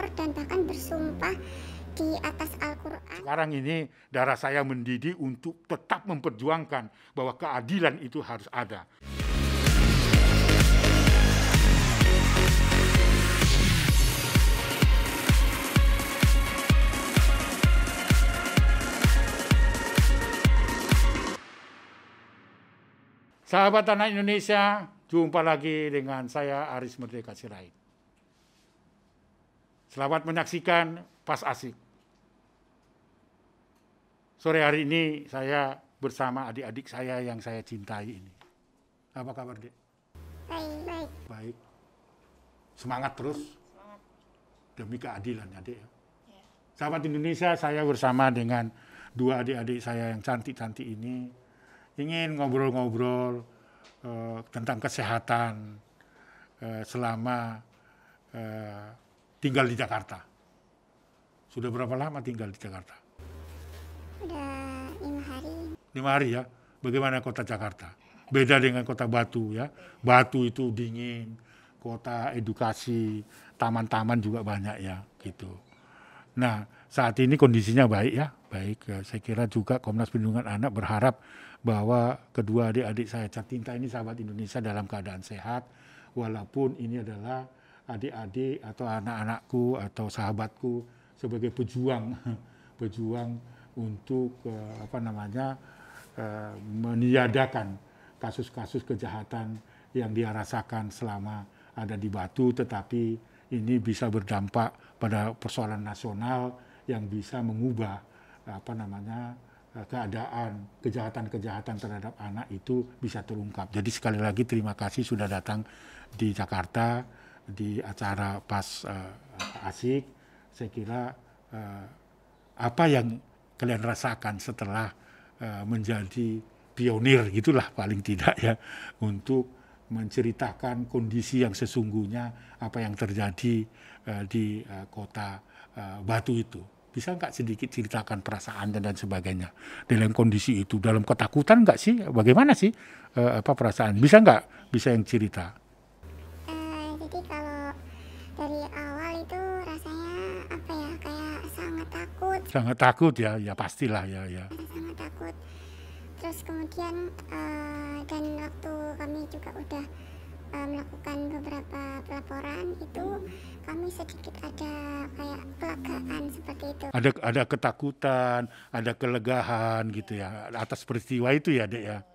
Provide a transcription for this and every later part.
lapor dan bahkan bersumpah di atas Al-Quran. Sekarang ini darah saya mendidih untuk tetap memperjuangkan bahwa keadilan itu harus ada. Sahabat Anak Indonesia, jumpa lagi dengan saya Aris Merdeka Sirait. Selamat menyaksikan Pas Asik. Sore hari ini saya bersama adik-adik saya yang saya cintai ini. Apa kabar, Dek? Baik. Baik. Semangat terus. Demi keadilan ya, Dek. Sahabat Indonesia, saya bersama dengan dua adik-adik saya yang cantik-cantik ini ingin ngobrol-ngobrol tentang kesehatan selama tinggal di Jakarta. Sudah berapa lama tinggal di Jakarta? Udah 5 hari. 5 hari ya. Bagaimana kota Jakarta? Beda dengan kota Batu ya. Batu itu dingin, kota edukasi, taman-taman juga banyak ya gitu. Nah, saat ini kondisinya baik ya, baik. Saya kira juga Komnas Perlindungan Anak berharap bahwa kedua adik-adik saya tercinta ini, sahabat Indonesia, dalam keadaan sehat, walaupun ini adalah adik-adik atau anak-anakku atau sahabatku sebagai pejuang untuk meniadakan kasus-kasus kejahatan yang dia rasakan selama ada di Batu, tetapi ini bisa berdampak pada persoalan nasional yang bisa mengubah keadaan kejahatan-kejahatan terhadap anak itu bisa terungkap. Jadi sekali lagi terima kasih sudah datang di Jakarta di acara Pas Asik. Saya kira apa yang kalian rasakan setelah menjadi pionir gitulah paling tidak ya, untuk menceritakan kondisi yang sesungguhnya apa yang terjadi di kota Batu itu. Bisa nggak sedikit ceritakan perasaan dan sebagainya dalam kondisi itu, dalam ketakutan nggak sih? Bagaimana sih perasaan? Bisa nggak? Bisa yang cerita? Jadi kalau dari awal itu rasanya kayak sangat takut. Sangat takut ya, ya pastilah ya. Sangat takut. Terus kemudian dan waktu kami juga udah melakukan beberapa pelaporan itu, kami sedikit ada kayak kelegaan seperti itu. Ada ketakutan, ada kelegaan gitu ya atas peristiwa itu ya, Dek ya.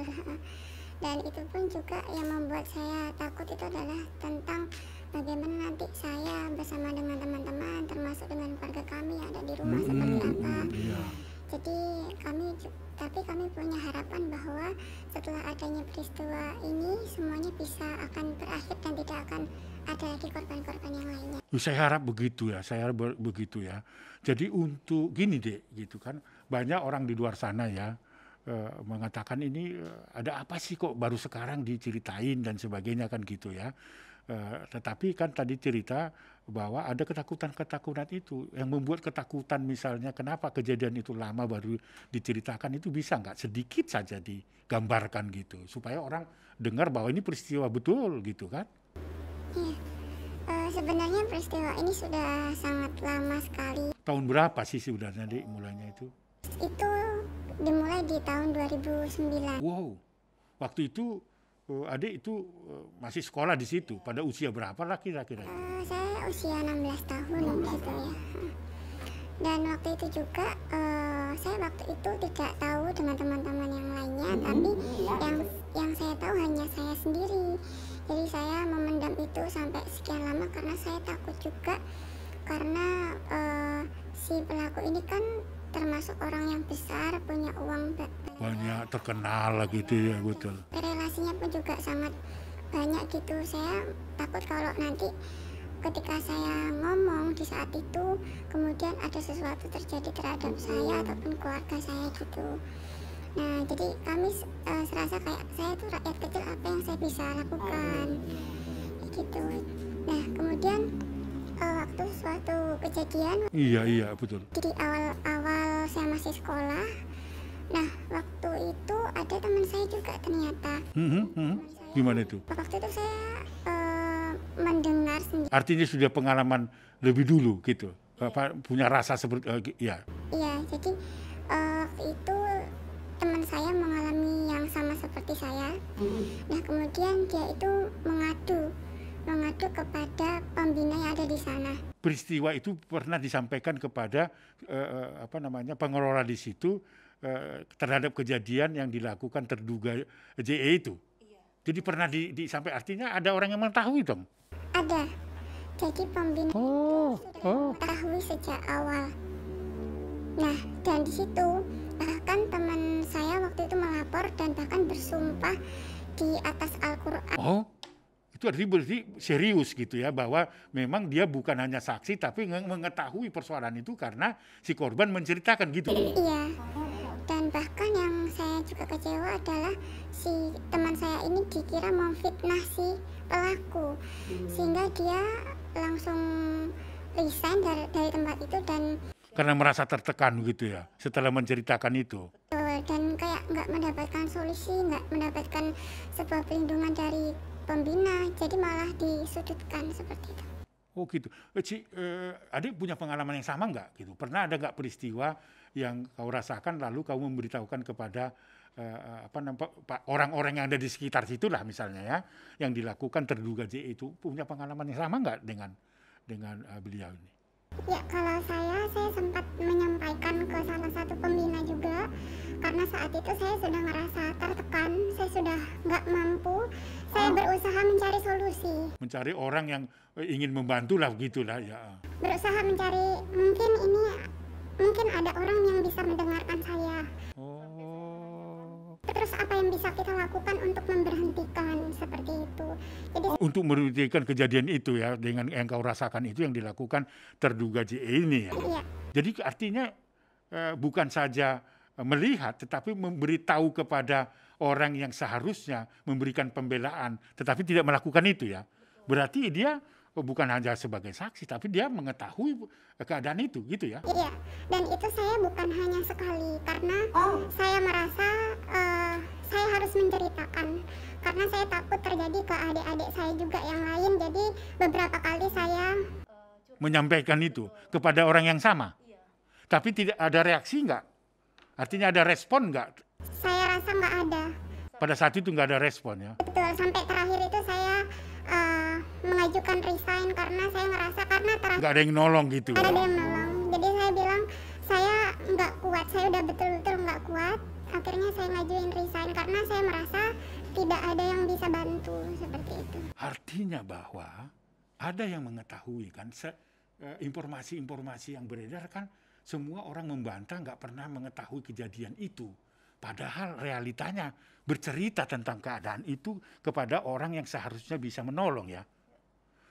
Dan itu pun juga yang membuat saya takut itu adalah tentang bagaimana nanti saya bersama dengan teman-teman, termasuk dengan keluarga kami yang ada di rumah seperti apa. Iya. Jadi kami punya harapan bahwa setelah adanya peristiwa ini semuanya bisa akan berakhir dan tidak akan ada lagi korban-korban yang lainnya. Saya harap begitu ya. Jadi untuk gini, Dek, gitu kan, banyak orang di luar sana ya mengatakan ini ada apa sih kok baru sekarang diceritain dan sebagainya kan gitu ya. Tetapi kan tadi cerita bahwa ada ketakutan itu yang membuat ketakutan, misalnya kenapa kejadian itu lama baru diceritakan, itu bisa nggak sedikit saja digambarkan gitu supaya orang dengar bahwa ini peristiwa betul gitu kan? Iya, sebenarnya peristiwa ini sudah sangat lama sekali. Tahun berapa sih sebenarnya, Dek, mulainya itu? Itu dimulai di tahun 2009. Wow, waktu itu adik itu masih sekolah di situ. Pada usia berapa lah kira-kira? Saya usia 16 tahun gitu ya. Dan waktu itu juga saya waktu itu tidak tahu dengan teman-teman yang lainnya, tapi yang saya tahu hanya saya sendiri. Jadi saya memendam itu sampai sekian lama karena saya takut juga, karena si pelaku ini kan termasuk orang yang besar, punya uang banyak, terkenal lah gitu ya, betul. Relasinya pun juga sangat banyak gitu. Saya takut kalau nanti ketika saya ngomong di saat itu kemudian ada sesuatu terjadi terhadap saya ataupun keluarga saya gitu. Nah, jadi kami serasa kayak saya itu rakyat kecil, apa yang saya bisa lakukan gitu. Nah, kemudian waktu suatu kejadian, Iya betul. jadi awal saya masih sekolah. Nah, waktu itu ada teman saya juga ternyata. Gimana itu? Waktu itu saya mendengar sendiri. Artinya sudah pengalaman lebih dulu gitu. Punya rasa seperti ya. Iya, jadi waktu itu teman saya mengalami yang sama seperti saya. Nah, kemudian dia itu mengadu kepada pembina yang ada di sana. Peristiwa itu pernah disampaikan kepada pengelola di situ terhadap kejadian yang dilakukan terduga JE itu. Jadi pernah disampaikan, artinya ada orang yang mengetahui dong. Ada. Jadi pembina itu sudah mengetahui sejak awal. Nah, dan di situ bahkan teman saya waktu itu melapor dan bahkan bersumpah di atas Al-Quran. Oh, itu berarti serius gitu ya, bahwa memang dia bukan hanya saksi tapi mengetahui persoalan itu karena si korban menceritakan gitu. Iya. Dan bahkan yang saya juga kecewa adalah si teman saya ini dikira memfitnah si pelaku, sehingga dia langsung resign dari tempat itu dan karena merasa tertekan gitu ya setelah menceritakan itu. Dan kayak nggak mendapatkan solusi, nggak mendapatkan sebuah perlindungan dari pembina, jadi malah disudutkan seperti itu. Oh gitu. Adik punya pengalaman yang sama nggak gitu? Pernah ada nggak peristiwa yang kau rasakan lalu kau memberitahukan kepada orang-orang yang ada di sekitar situlah misalnya ya, yang dilakukan terduga JE itu, punya pengalaman yang sama nggak dengan beliau ini? Ya, kalau saya sempat menyampaikan ke salah satu pembina juga, karena saat itu saya sudah merasa tertekan, saya sudah nggak mampu, saya berusaha mencari solusi. Mencari orang yang ingin membantu lah begitulah ya. Berusaha mencari, mungkin ada orang yang bisa mendengarkan saya. Terus apa yang bisa kita lakukan untuk memberhentikan seperti itu? Jadi, untuk memberhentikan kejadian itu ya, dengan yang kau rasakan itu yang dilakukan terduga JE ini ya. Iya. Jadi artinya bukan saja melihat tetapi memberitahu kepada orang yang seharusnya memberikan pembelaan tetapi tidak melakukan itu ya. Berarti dia bukan hanya sebagai saksi tapi dia mengetahui keadaan itu gitu ya. Iya. Dan itu saya bukan hanya sekali karena saya merasa saya harus menceritakan karena saya takut terjadi ke adik-adik saya juga yang lain. Jadi beberapa kali saya menyampaikan itu kepada orang yang sama. Tapi tidak ada reaksi nggak? Artinya ada respon nggak? Saya rasa nggak ada. Pada saat itu nggak ada respon ya? Betul, sampai terakhir itu saya mengajukan resign karena saya ngerasa nggak ada yang nolong gitu. Ada yang nolong. Jadi saya bilang saya nggak kuat, saya udah betul-betul nggak kuat. Akhirnya saya ngajuin resign karena saya merasa tidak ada yang bisa bantu seperti itu. Artinya bahwa ada yang mengetahui kan, informasi-informasi yang beredar kan semua orang membantah nggak pernah mengetahui kejadian itu. Padahal realitanya bercerita tentang keadaan itu kepada orang yang seharusnya bisa menolong ya.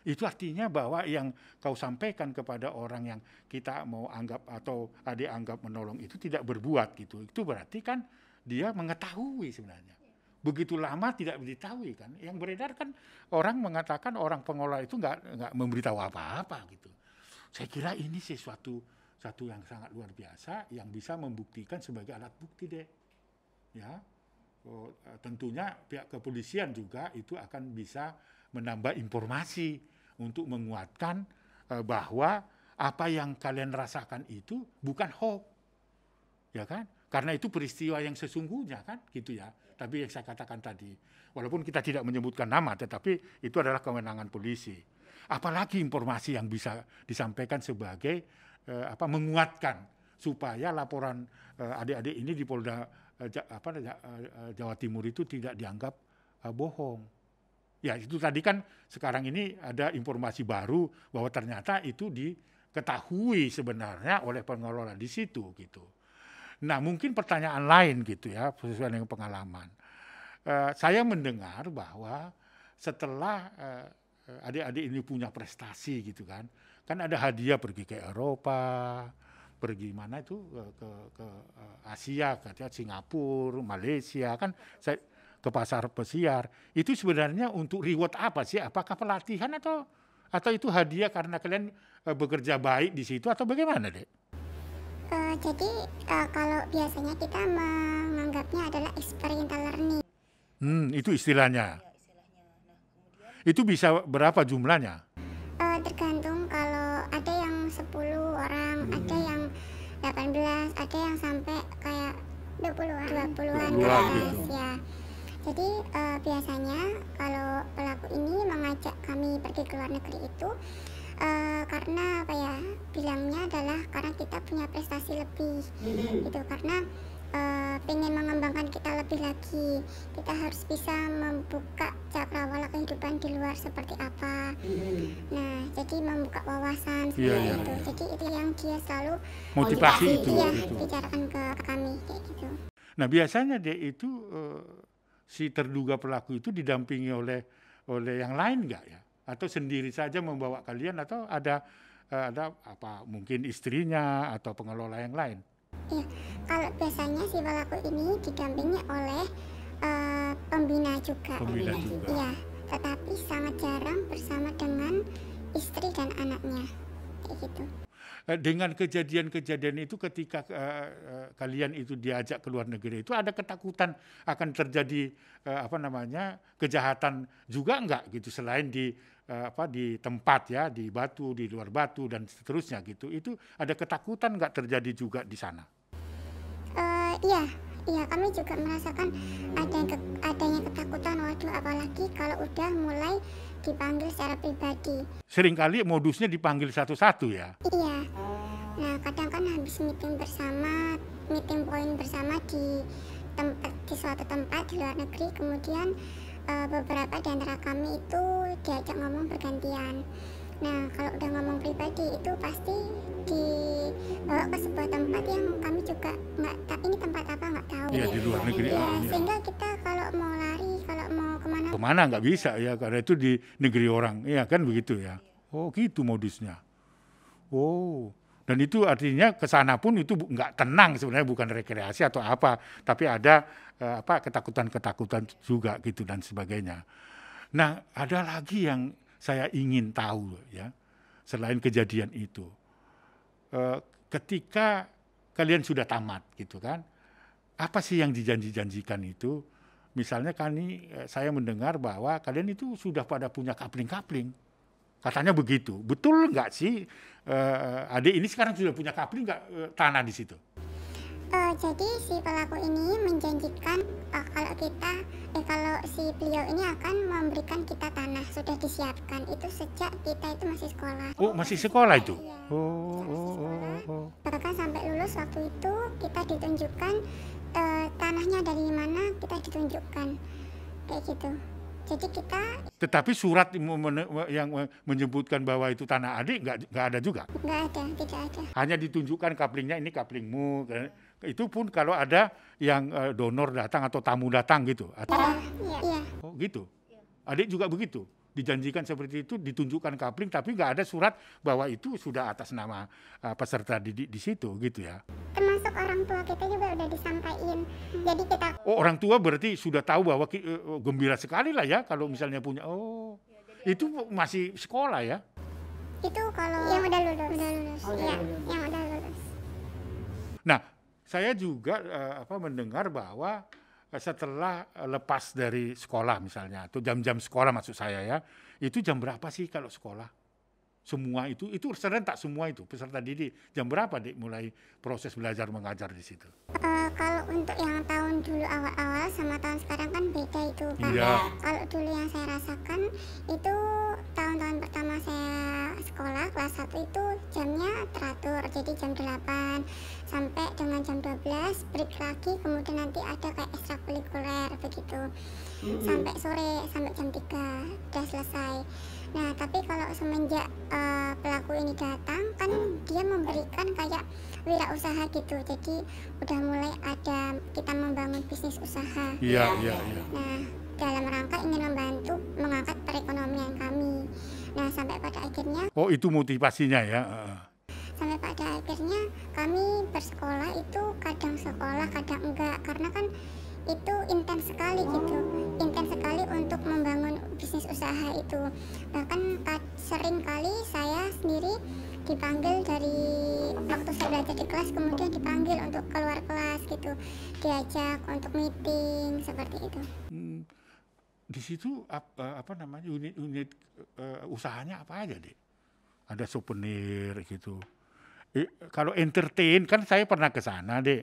Itu artinya bahwa yang kau sampaikan kepada orang yang kita mau anggap atau adik anggap menolong itu tidak berbuat gitu. Itu berarti kan dia mengetahui sebenarnya. Begitu lama tidak diketahui kan. Yang beredar kan orang mengatakan orang pengolah itu nggak memberitahu apa-apa gitu. Saya kira ini sesuatu yang sangat luar biasa yang bisa membuktikan sebagai alat bukti deh. Ya, tentunya pihak kepolisian juga itu akan bisa menambah informasi untuk menguatkan bahwa apa yang kalian rasakan itu bukan hoax, ya kan? Karena itu peristiwa yang sesungguhnya kan, gitu ya. Tapi yang saya katakan tadi, walaupun kita tidak menyebutkan nama, tetapi itu adalah kewenangan polisi. Apalagi informasi yang bisa disampaikan sebagai menguatkan supaya laporan adik-adik ini di Polda Jawa Timur itu tidak dianggap bohong. Ya itu tadi kan sekarang ini ada informasi baru bahwa ternyata itu diketahui sebenarnya oleh pengelola di situ gitu. Nah mungkin pertanyaan lain gitu ya sesuai dengan pengalaman. Saya mendengar bahwa setelah adik-adik ini punya prestasi gitu kan ada hadiah pergi ke Eropa, pergi mana itu ke Asia, katanya Singapura, Malaysia kan saya ke pasar pesiar. Itu sebenarnya untuk reward apa sih? Apakah pelatihan atau itu hadiah karena kalian bekerja baik di situ atau bagaimana, Dek? Jadi kalau biasanya kita menganggapnya adalah experiential learning. Itu istilahnya. Itu bisa berapa jumlahnya? Tergantung kalau ada 10 orang, ada yang 18, ada yang sampai kayak 20-an ke atas ya. Jadi biasanya kalau pelaku ini mengajak kami pergi ke luar negeri itu karena apa ya, bilangnya adalah karena kita punya prestasi lebih gitu, karena pengen mengembangkan kita lebih lagi, kita harus bisa membuka cakrawala kehidupan di luar seperti apa. Nah, jadi membuka wawasan seperti itu. Jadi itu yang dia selalu motivasi itu. Ya, bicarakan ke kami kayak gitu. Nah, biasanya dia itu si terduga pelaku itu didampingi oleh yang lain nggak ya? Atau sendiri saja membawa kalian, atau ada apa mungkin istrinya atau pengelola yang lain? Iya, kalau biasanya si pelaku ini didampingi oleh pembina juga. Iya, tetapi sangat jarang bersama dengan istri dan anaknya, kayak gitu. Dengan kejadian-kejadian itu ketika kalian itu diajak ke luar negeri itu ada ketakutan akan terjadi kejahatan juga enggak gitu, selain di tempat ya, di Batu, di luar Batu dan seterusnya gitu. Itu ada ketakutan enggak terjadi juga di sana? Iya, kami juga merasakan adanya ketakutan. Waduh, apalagi kalau udah mulai dipanggil secara pribadi. Seringkali modusnya dipanggil satu-satu ya? Iya. Nah, kadang kan habis meeting point bersama di suatu tempat di luar negeri, kemudian beberapa di antara kami itu diajak ngomong bergantian. Nah, kalau udah ngomong pribadi itu pasti dibawa ke sebuah tempat yang kami juga nggak tahu ini tempat apa, nggak tahu. Iya, di luar negeri. Ya, sehingga kita kalau mau lari, kalau mau kemana nggak bisa ya, karena itu di negeri orang, ya kan begitu ya. Oh gitu modusnya. Oh, dan itu artinya kesana pun itu nggak tenang sebenarnya, bukan rekreasi atau apa, tapi ada ketakutan-ketakutan juga gitu dan sebagainya. Nah, ada lagi yang saya ingin tahu ya, selain kejadian itu, ketika kalian sudah tamat gitu kan, apa sih yang dijanjikan itu? Misalnya saya mendengar bahwa kalian itu sudah pada punya kapling-kapling, katanya begitu. Betul nggak sih, adik ini sekarang sudah punya kapling nggak, tanah di situ? Jadi si pelaku ini menjanjikan kalau si beliau ini akan memberikan kita tanah, sudah disiapkan itu sejak kita itu masih sekolah. Oh, masih sekolah itu? Iya. Oh. Bahkan sampai lulus waktu itu kita ditunjukkan tanahnya dari mana, kita ditunjukkan kayak gitu. Jadi kita. Tetapi surat yang menyebutkan bahwa itu tanah adik nggak ada juga? Nggak ada, tidak ada. Hanya ditunjukkan kaplingnya, ini kaplingmu. Itu pun kalau ada yang donor datang atau tamu datang gitu? Atau? Iya. Oh gitu? Adik juga begitu? Dijanjikan seperti itu, ditunjukkan kapling, tapi nggak ada surat bahwa itu sudah atas nama peserta di situ gitu ya? Termasuk orang tua kita juga udah disampaikan. Jadi kita. Oh, orang tua berarti sudah tahu bahwa gembira sekali lah ya kalau misalnya punya. Oh, itu masih sekolah ya? Itu kalau yang udah lulus. Iya, yang udah lulus. Nah, saya juga mendengar bahwa setelah lepas dari sekolah misalnya, atau jam-jam sekolah maksud saya ya, itu jam berapa sih kalau sekolah? Semua itu serentak semua itu peserta didik. Jam berapa Dik mulai proses belajar mengajar di situ? Kalau untuk yang tahun dulu awal-awal sama tahun sekarang kan beda itu Pak. Iya. Kalau dulu yang saya rasakan itu tahun-tahun pertama saya sekolah kelas 1 itu jamnya teratur. Jadi jam 8 sampai dengan jam 12 break lagi, kemudian nanti ada kayak ekstrakurikuler begitu. Sampai sore, sampai jam 3 udah selesai. Nah, tapi kalau semenjak pelaku ini datang kan dia memberikan kayak wirausaha gitu. Jadi udah mulai ada kita membangun bisnis usaha. Iya. Nah, dalam rangka ingin membantu mengangkat perekonomian kami. Nah, sampai pada akhirnya. Oh, itu motivasinya ya. Sampai pada akhirnya kami bersekolah itu kadang sekolah, kadang enggak, karena kan itu intens sekali gitu, intens sekali untuk membangun bisnis usaha itu. Bahkan sering kali saya sendiri dipanggil dari waktu saya belajar di kelas, kemudian dipanggil untuk keluar kelas gitu, diajak untuk meeting seperti itu. Di situ unit usahanya apa aja Dek? ada souvenir gitu. Kalau entertain kan saya pernah ke sana deh,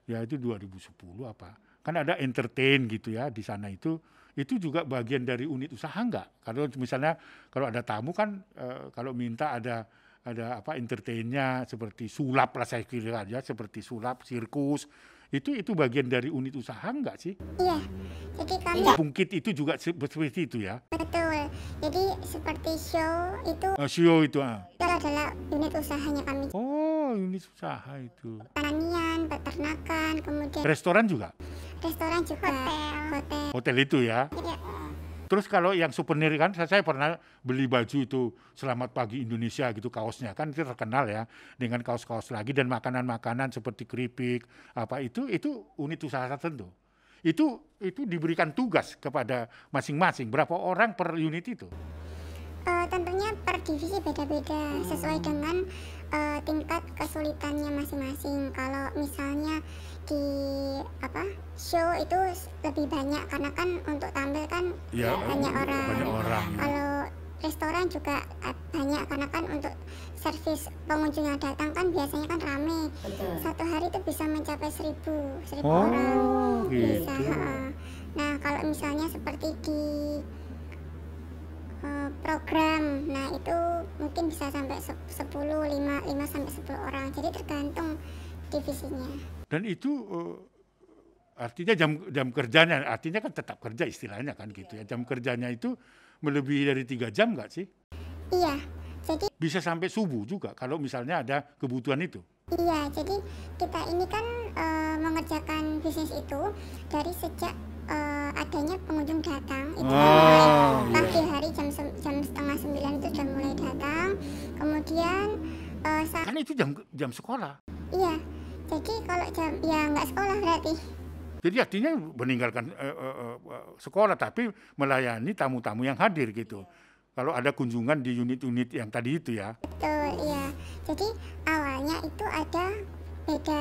ya itu 2010 apa. Kan ada entertain gitu ya di sana itu juga bagian dari unit usaha enggak? Kalau misalnya kalau ada tamu kan kalau minta ada apa entertainnya seperti sulap lah saya kira aja, seperti sulap, sirkus, itu bagian dari unit usaha enggak sih? Iya, jadi kami Bungkit itu juga seperti itu ya? betul. Jadi seperti show itu Sio itu. adalah unit usahanya kami. Oh, unit usaha itu. Pertanian, peternakan, kemudian Restoran juga? restoran juga, hotel. Hotel itu ya? Ya, Terus kalau yang souvenir kan saya pernah beli baju itu Selamat Pagi Indonesia gitu kaosnya kan itu terkenal ya dengan kaos-kaos lagi dan makanan-makanan seperti keripik apa itu unit usaha tertentu. Itu diberikan tugas kepada masing-masing berapa orang per unit itu. tentunya per divisi beda-beda sesuai dengan tingkat kesulitannya masing-masing. Kalau misalnya di show itu lebih banyak karena kan untuk tampil kan Ya, banyak orang. banyak orang. Kalau restoran juga banyak karena kan untuk servis pengunjung yang datang kan biasanya kan rame. Satu hari itu bisa mencapai 1000 Oh, orang bisa. gitu. Nah kalau misalnya seperti di program, nah itu mungkin bisa sampai 5 sampai 10 orang. Jadi tergantung divisinya. Dan itu artinya jam kerjanya, artinya kan tetap kerja istilahnya kan gitu ya. Jam kerjanya itu melebihi dari 3 jam nggak sih? Iya, jadi Bisa sampai subuh juga kalau misalnya ada kebutuhan itu. iya, jadi kita ini kan mengerjakan bisnis itu dari sejak adanya pengunjung datang itu mulai pagi hari jam 8:30 itu sudah mulai datang. Kemudian saat Kan itu jam sekolah. iya, jadi kalau jam ya nggak sekolah berarti. Jadi artinya meninggalkan sekolah tapi melayani tamu-tamu yang hadir gitu. Kalau ada kunjungan di unit-unit yang tadi itu ya. Betul, iya. Jadi awalnya itu ada beda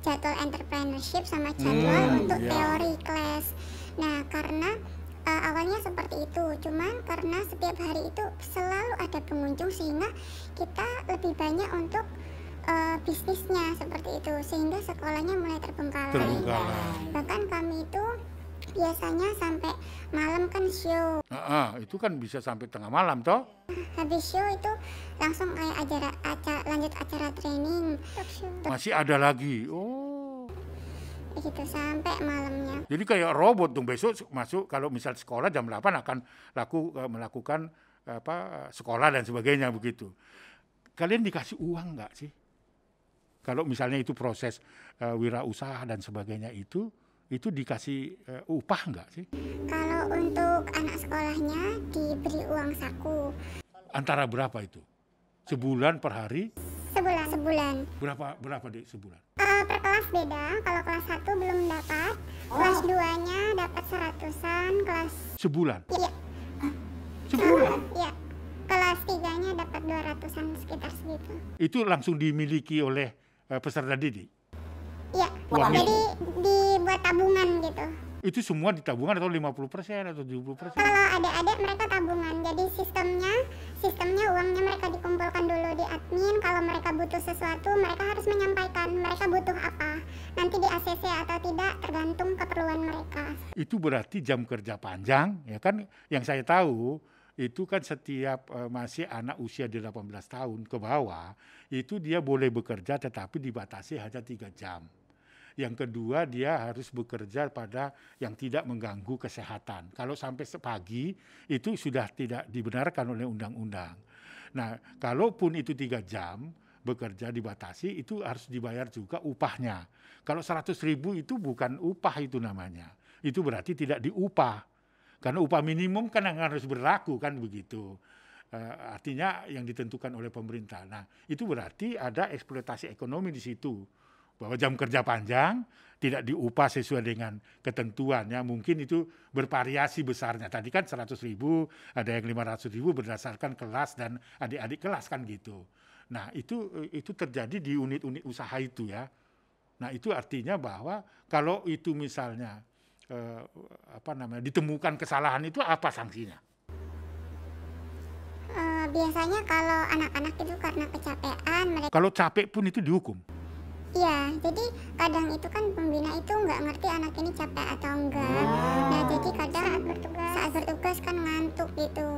jadwal entrepreneurship sama jadwal untuk iya. teori kelas. Nah, karena awalnya seperti itu, cuman karena setiap hari itu selalu ada pengunjung sehingga kita lebih banyak untuk bisnisnya seperti itu, sehingga sekolahnya mulai terbengkalai. Bahkan kami itu biasanya sampai malam kan show. Itu kan bisa sampai tengah malam toh. Habis show itu langsung kayak lanjut acara training. Masih ada lagi. Oh. Gitu sampai malamnya. Jadi kayak robot dong besok masuk kalau misal sekolah jam 8 akan melakukan sekolah dan sebagainya begitu. Kalian dikasih uang nggak sih? Kalau misalnya itu proses wirausaha dan sebagainya itu dikasih upah nggak sih? Kalau untuk anak sekolahnya diberi uang saku. Antara berapa itu? Sebulan per hari? Sebulan. Berapa deh sebulan? Per kelas beda. Kalau kelas 1 belum dapat, kelas 2-nya dapat 100-an, kelas Sebulan? Iya. Sebulan? Iya. Kelas 3-nya dapat 200-an sekitar segitu. Itu langsung dimiliki oleh peserta didik? Iya. Uang Jadi dibuat tabungan gitu. Itu semua ditabungan atau 50% atau 70%? Kalau adik-adik mereka tabungan, jadi sistemnya uangnya mereka dikumpulkan dulu di admin. Kalau mereka butuh sesuatu, mereka harus menyampaikan mereka butuh apa. Nanti di ACC atau tidak tergantung keperluan mereka. Itu berarti jam kerja panjang, ya kan? Yang saya tahu itu kan setiap masih anak usia di 18 tahun ke bawah, itu dia boleh bekerja tetapi dibatasi hanya 3 jam. Yang kedua dia harus bekerja pada yang tidak mengganggu kesehatan. Kalau sampai pagi itu sudah tidak dibenarkan oleh undang-undang. Nah, kalaupun itu 3 jam bekerja dibatasi itu harus dibayar juga upahnya. Kalau 100.000 itu bukan upah itu namanya. Itu berarti tidak diupah. Karena upah minimum kan yang harus berlaku kan begitu. Artinya yang ditentukan oleh pemerintah. Nah, itu berarti ada eksploitasi ekonomi di situ. Bahwa jam kerja panjang tidak diupah sesuai dengan ketentuannya, mungkin itu bervariasi besarnya. Tadi kan 100.000, ada yang 500.000 berdasarkan kelas dan adik-adik kelas kan gitu. Nah itu terjadi di unit-unit usaha itu ya. Nah itu artinya bahwa kalau itu misalnya ditemukan kesalahan itu apa sanksinya? Biasanya kalau anak-anak itu karena kecapean, mereka Kalau capek pun itu dihukum? iya, jadi kadang itu kan pembina itu nggak ngerti anak ini capek atau enggak. Nah, jadi kadang saat bertugas kan ngantuk gitu.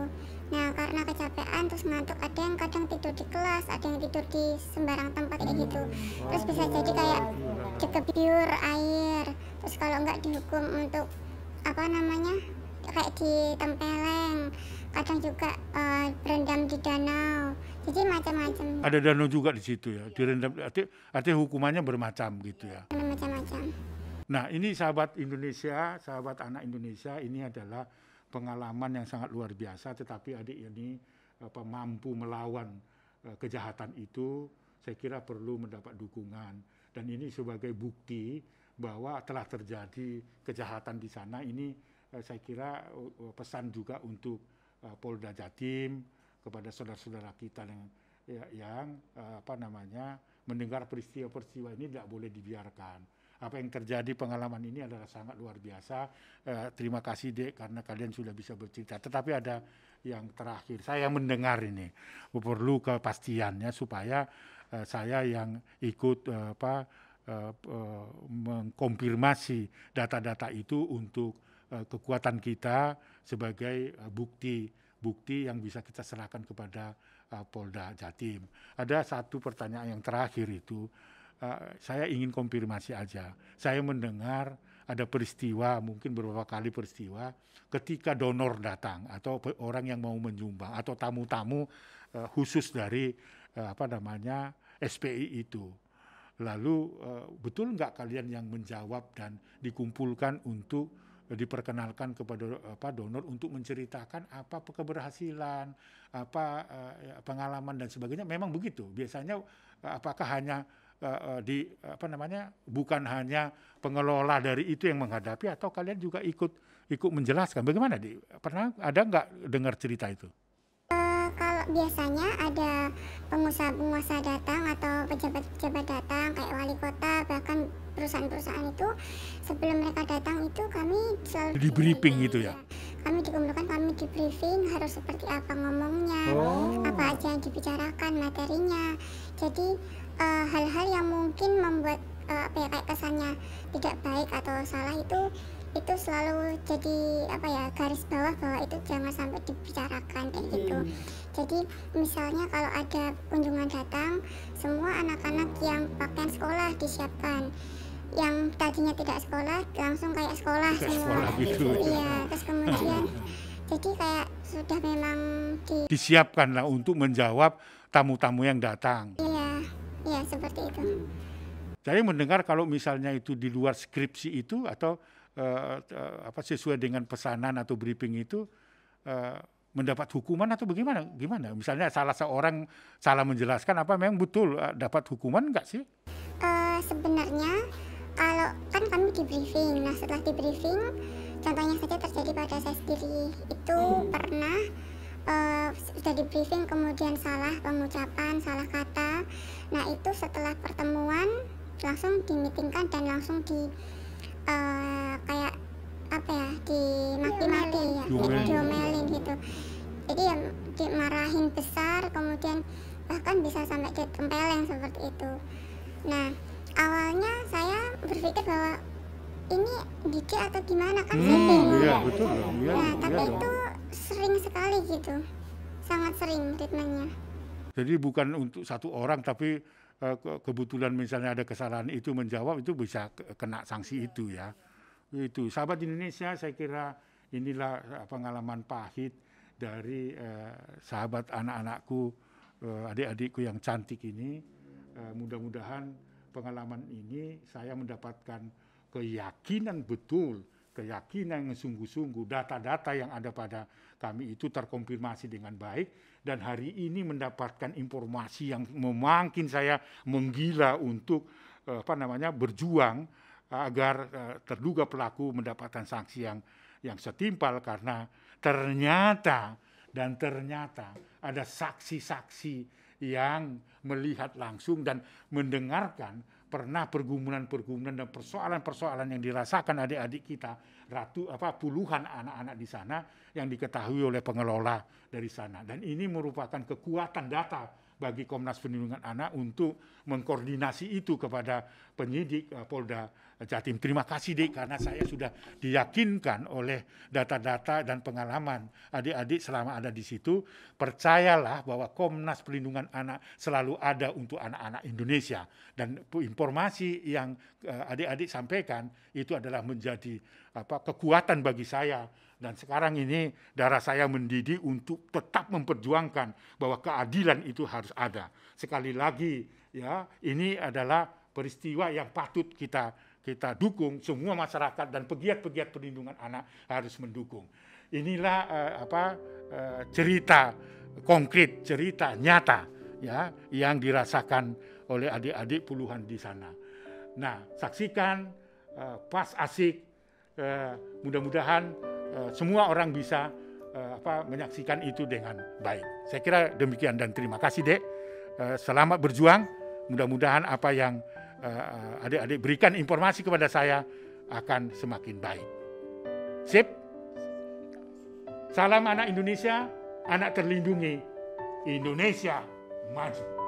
Nah, karena kecapean terus ngantuk, ada yang kadang tidur di kelas, ada yang tidur di sembarang tempat kayak gitu. Terus bisa jadi kayak dikebyur air. Terus kalau nggak dihukum untuk apa namanya, kayak ditempeleng, kadang juga berendam di danau. Jadi macam-macam, Ada danau juga di situ ya, direndam, artinya hukumannya bermacam gitu ya. macam-macam. Nah, ini sahabat Indonesia, sahabat anak Indonesia, ini adalah pengalaman yang sangat luar biasa, tetapi adik ini mampu melawan kejahatan itu, saya kira perlu mendapat dukungan. Dan ini sebagai bukti bahwa telah terjadi kejahatan di sana. Ini saya kira pesan juga untuk Polda Jatim, kepada saudara-saudara kita yang mendengar peristiwa-peristiwa ini tidak boleh dibiarkan. Apa yang terjadi, pengalaman ini adalah sangat luar biasa. Terima kasih Dek karena kalian sudah bisa bercerita. Tetapi ada yang terakhir, saya mendengar ini perlu kepastiannya supaya saya yang ikut mengkonfirmasi data-data itu untuk kekuatan kita sebagai bukti yang bisa kita serahkan kepada Polda Jatim. Ada satu pertanyaan yang terakhir itu, saya ingin konfirmasi aja. Saya mendengar ada peristiwa, mungkin beberapa kali peristiwa, ketika donor datang atau orang yang mau menyumbang atau tamu-tamu khusus dari SPI itu. Lalu betul nggak kalian yang menjawab dan dikumpulkan untuk diperkenalkan kepada donor untuk menceritakan apa keberhasilan, pengalaman dan sebagainya? Memang begitu. Biasanya apakah hanya bukan hanya pengelola dari itu yang menghadapi, atau kalian juga ikut menjelaskan? Bagaimana, Di? Pernah ada nggak dengar cerita itu? Kalau biasanya ada pengusaha-pengusaha datang atau pejabat-pejabat datang kayak wali kota, bahkan perusahaan-perusahaan itu, sebelum mereka datang itu kami selalu di briefing gitu ya? Kami dikumpulkan, kami di briefing harus seperti apa ngomongnya, apa aja yang dibicarakan, materinya. Jadi hal-hal yang mungkin membuat kayak kesannya tidak baik atau salah itu selalu jadi garis bawah bahwa itu jangan sampai dibicarakan kayak gitu. Jadi misalnya kalau ada kunjungan datang, semua anak-anak yang pakaian sekolah disiapkan. Yang tadinya tidak sekolah langsung kayak sekolah semua. Gitu. Iya, terus kemudian jadi kayak sudah memang disiapkan lah untuk menjawab tamu-tamu yang datang. Iya seperti itu. Saya mendengar kalau misalnya itu di luar skripsi itu atau sesuai dengan pesanan atau briefing itu mendapat hukuman atau bagaimana? Gimana? Misalnya salah seorang salah menjelaskan memang betul dapat hukuman nggak sih? Sebenarnya kalau kan kami di briefing, nah setelah di briefing, contohnya saja terjadi pada saya sendiri itu pernah sudah di briefing kemudian salah pengucapan, salah kata. Nah itu setelah pertemuan langsung dimitingkan dan langsung dimaki-maki ya, diomelin gitu. Jadi ya dimarahin besar, kemudian bahkan bisa sampai ditempeleng seperti itu. Nah awalnya saya berpikir bahwa ini didik atau gimana kan saya bingung. Iya betul. Nah tapi itu sering sekali gitu, sangat sering treatmentnya. Jadi bukan untuk satu orang, tapi kebetulan misalnya ada kesalahan itu menjawab, itu bisa kena sanksi itu ya. Itu sahabat Indonesia, saya kira inilah pengalaman pahit dari sahabat anak-anakku, adik-adikku yang cantik ini. Mudah-mudahan pengalaman ini saya mendapatkan keyakinan betul, keyakinan yang sungguh-sungguh, data-data yang ada pada kami itu terkonfirmasi dengan baik, dan hari ini mendapatkan informasi yang memakin saya menggila untuk berjuang agar terduga pelaku mendapatkan sanksi yang setimpal, karena ternyata ada saksi-saksi yang melihat langsung dan mendengarkan pernah pergumulan-pergumulan dan persoalan-persoalan yang dirasakan adik-adik kita, puluhan anak-anak di sana yang diketahui oleh pengelola dari sana. Dan ini merupakan kekuatan data bagi Komnas Perlindungan Anak untuk mengkoordinasi itu kepada penyidik Polda Jatim. Terima kasih, Dek, karena saya sudah diyakinkan oleh data-data dan pengalaman adik-adik selama ada di situ. Percayalah bahwa Komnas Perlindungan Anak selalu ada untuk anak-anak Indonesia. Dan informasi yang adik-adik sampaikan itu adalah menjadi kekuatan bagi saya. Dan sekarang ini darah saya mendidih untuk tetap memperjuangkan bahwa keadilan itu harus ada. Sekali lagi, ya, ini adalah peristiwa yang patut kita dukung. Semua masyarakat dan pegiat-pegiat perlindungan anak harus mendukung. Inilah cerita konkret, cerita nyata, ya, yang dirasakan oleh adik-adik puluhan di sana. Nah, saksikan Pas Asik. Mudah-mudahan semua orang bisa menyaksikan itu dengan baik. Saya kira demikian dan terima kasih, Dek. Selamat berjuang. Mudah-mudahan apa yang adik-adik berikan informasi kepada saya akan semakin baik. Sip. Salam anak Indonesia, anak terlindungi, Indonesia maju.